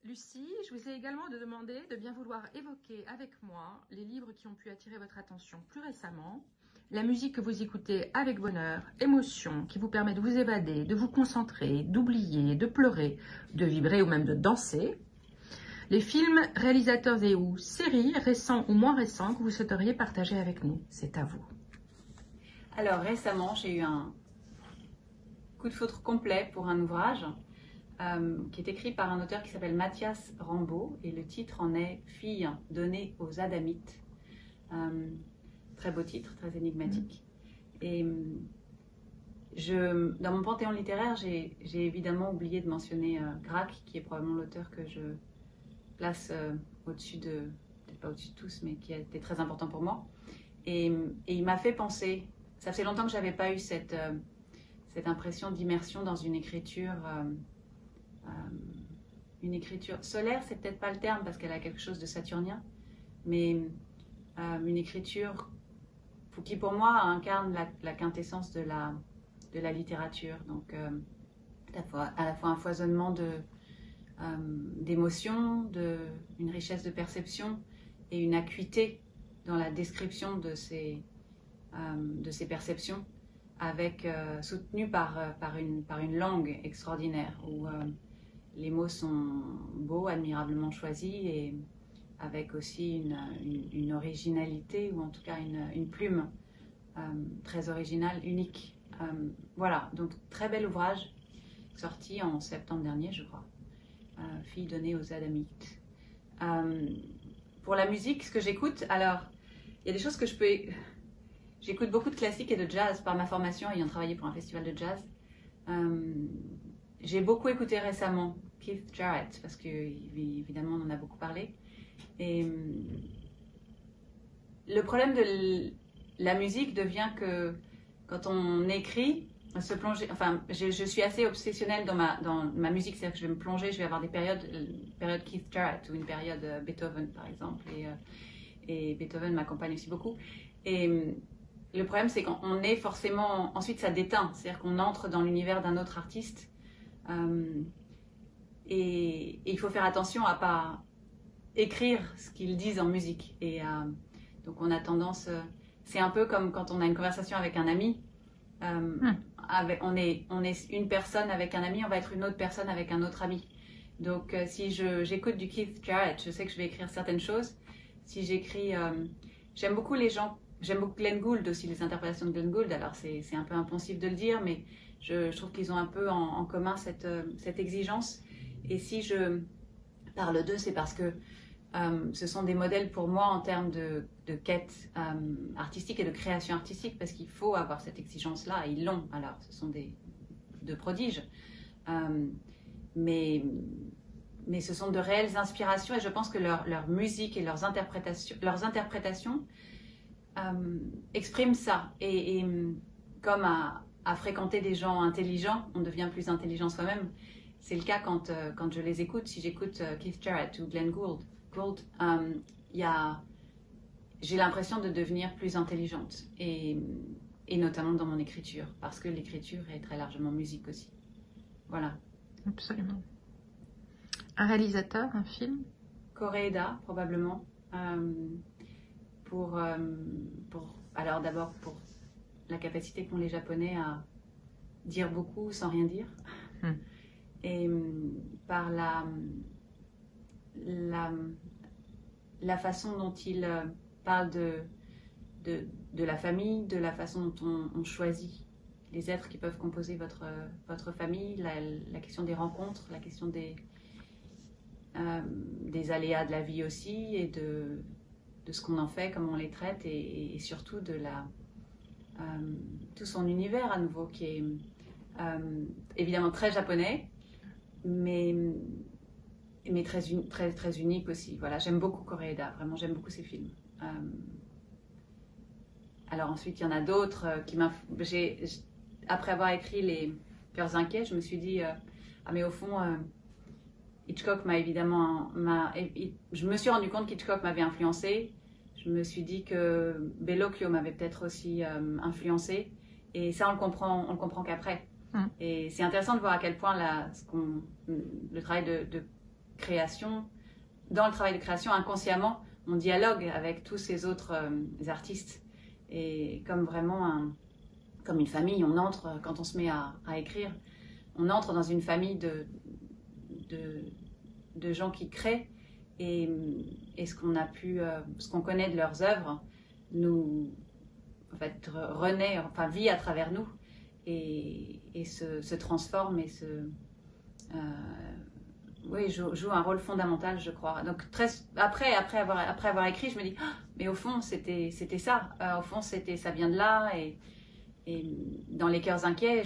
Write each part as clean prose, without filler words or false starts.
Lucie, je vous ai également demandé de bien vouloir évoquer avec moi les livres qui ont pu attirer votre attention plus récemment, la musique que vous écoutez avec bonheur, émotion, qui vous permet de vous évader, de vous concentrer, d'oublier, de pleurer, de vibrer ou même de danser, les films, réalisateurs et ou séries récents ou moins récents que vous souhaiteriez partager avec nous. C'est à vous. Alors récemment, j'ai eu un coup de foudre complet pour un ouvrage qui est écrit par un auteur qui s'appelle Mathias Rambaud et le titre en est Fille donnée aux Adamites. Très beau titre, très énigmatique. Et dans mon panthéon littéraire, j'ai évidemment oublié de mentionner Gracq, qui est probablement l'auteur que je place au-dessus de, peut-être pas au-dessus de tous, mais qui a été très important pour moi. Et il m'a fait penser, ça faisait longtemps que je n'avais pas eu cette impression d'immersion dans une écriture solaire, c'est peut-être pas le terme parce qu'elle a quelque chose de saturnien, mais une écriture qui pour moi incarne la quintessence de la littérature, donc à la fois un foisonnement d'émotions, une richesse de perception et une acuité dans la description de ces perceptions, soutenue par une langue extraordinaire où les mots sont beaux, admirablement choisis et avec aussi une originalité ou en tout cas une plume très originale, unique. Voilà, donc très bel ouvrage sorti en septembre dernier, je crois. Fille donnée aux Adamites. Pour la musique, ce que j'écoute, alors il y a des choses que j'écoute beaucoup de classiques et de jazz par ma formation ayant travaillé pour un festival de jazz. J'ai beaucoup écouté récemment Keith Jarrett parce que évidemment on en a beaucoup parlé. Et le problème de la musique devient que quand on écrit, se plonger, enfin je suis assez obsessionnelle dans ma musique, c'est-à-dire que je vais me plonger, je vais avoir des périodes, une période Keith Jarrett ou une période Beethoven par exemple, et Beethoven m'accompagne aussi beaucoup. Et le problème c'est qu'on est forcément, ensuite ça déteint, c'est-à-dire qu'on entre dans l'univers d'un autre artiste et il faut faire attention à pas écrire ce qu'ils disent en musique. Et donc on a tendance, c'est un peu comme quand on a une conversation avec un ami. On est une personne avec un ami, on va être une autre personne avec un autre ami. Donc si j'écoute du Keith Jarrett, je sais que je vais écrire certaines choses. Si j'écris, j'aime beaucoup les gens, j'aime beaucoup Glenn Gould aussi, les interprétations de Glenn Gould. Alors c'est un peu impensif de le dire, mais je trouve qu'ils ont un peu en commun cette exigence. Et si je parle d'eux, c'est parce que ce sont des modèles pour moi en termes de quête artistique et de création artistique, parce qu'il faut avoir cette exigence-là, et ils l'ont. Alors, ce sont de prodiges, mais ce sont de réelles inspirations, et je pense que leur musique et leurs interprétations expriment ça. Et comme à fréquenter des gens intelligents, on devient plus intelligent soi-même. C'est le cas quand je les écoute. Si j'écoute Keith Jarrett ou Glenn Gould, j'ai l'impression de devenir plus intelligente et notamment dans mon écriture, parce que l'écriture est très largement musique aussi. Voilà. Absolument. Un réalisateur, un film? Koreeda, probablement. Alors d'abord pour la capacité qu'ont les Japonais à dire beaucoup sans rien dire. Et par la façon dont il parle de la famille, de la façon dont on choisit les êtres qui peuvent composer votre famille, la question des rencontres, la question des aléas de la vie aussi, et de ce qu'on en fait, comment on les traite, et surtout de tout son univers à nouveau, qui est évidemment très japonais, mais très unique aussi. Voilà, j'aime beaucoup Koreeda, vraiment j'aime beaucoup ses films. Alors ensuite il y en a d'autres après avoir écrit Les Cœurs inquiets, je me suis dit mais au fond Hitchcock m'a évidemment je me suis rendu compte qu'Hitchcock m'avait influencé. Je me suis dit que Bellocchio m'avait peut-être aussi influencé, et ça on le comprend qu'après. Et c'est intéressant de voir à quel point le travail création, dans le travail de création, inconsciemment, on dialogue avec tous ces autres artistes. Et comme vraiment comme une famille, on entre, quand on se met à écrire, on entre dans une famille de gens qui créent. Et ce qu'on connaît de leurs œuvres nous en fait renaît, enfin vit à travers nous et se transforme et oui, joue un rôle fondamental, je crois. Donc après avoir écrit, je me dis mais au fond c'était ça, au fond ça vient de là. Et dans Les Cœurs Inquiets,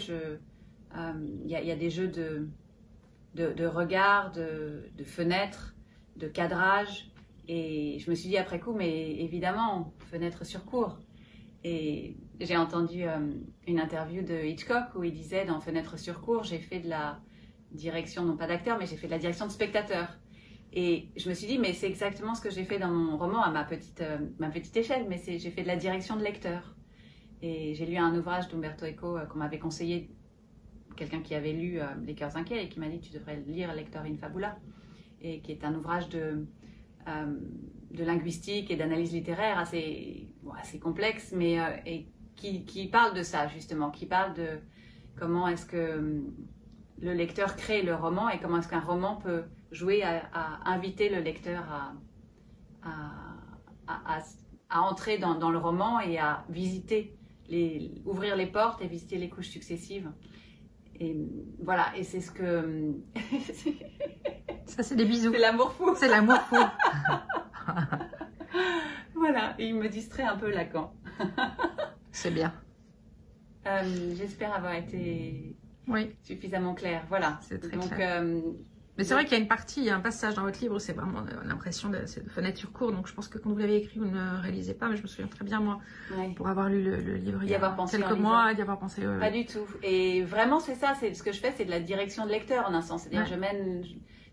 il y a des jeux de regard, de fenêtres, de cadrage. Et je me suis dit après coup, mais évidemment, fenêtre sur cour. Et j'ai entendu une interview de Hitchcock où il disait dans Fenêtre sur cour, j'ai fait de la direction, non pas d'acteur, mais j'ai fait de la direction de spectateur. Et je me suis dit, mais c'est exactement ce que j'ai fait dans mon roman à ma petite échelle, mais j'ai fait de la direction de lecteur. Et j'ai lu un ouvrage d'Umberto Eco qu'on m'avait conseillé, quelqu'un qui avait lu Les Cœurs Inquiets et qui m'a dit, tu devrais lire Lecteur in Fabula, et qui est un ouvrage de linguistique et d'analyse littéraire assez complexe, mais et qui parle de ça justement, qui parle de comment est-ce que le lecteur crée le roman et comment est-ce qu'un roman peut jouer à inviter le lecteur à entrer dans le roman et à visiter, ouvrir les portes et visiter les couches successives. Et voilà, et c'est ce que... Ça, c'est des bisous. C'est l'amour fou. C'est l'amour fou. Voilà, et il me distrait un peu Lacan. C'est bien. J'espère avoir été suffisamment claire. Voilà. C'est très clair. Mais c'est vrai qu'il y a une partie, il y a un passage dans votre livre où c'est vraiment l'impression de fenêtre sur cour. Donc je pense que quand vous l'avez écrit, vous ne réalisez pas. Mais je me souviens très bien, moi, pour avoir lu le livre il y a quelques mois, d'y avoir pensé. Pas du tout. Et vraiment, c'est ça. Ce que je fais, c'est de la direction de lecteur en un sens. C'est-à-dire je mène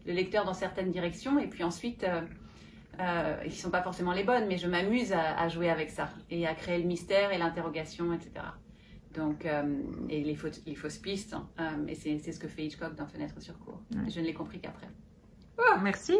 le lecteur dans certaines directions et puis ensuite, qui ne sont pas forcément les bonnes, mais je m'amuse à jouer avec ça et à créer le mystère et l'interrogation, etc. Donc, et les fausses pistes, et c'est ce que fait Hitchcock dans Fenêtre sur cour. Je ne l'ai compris qu'après. Merci.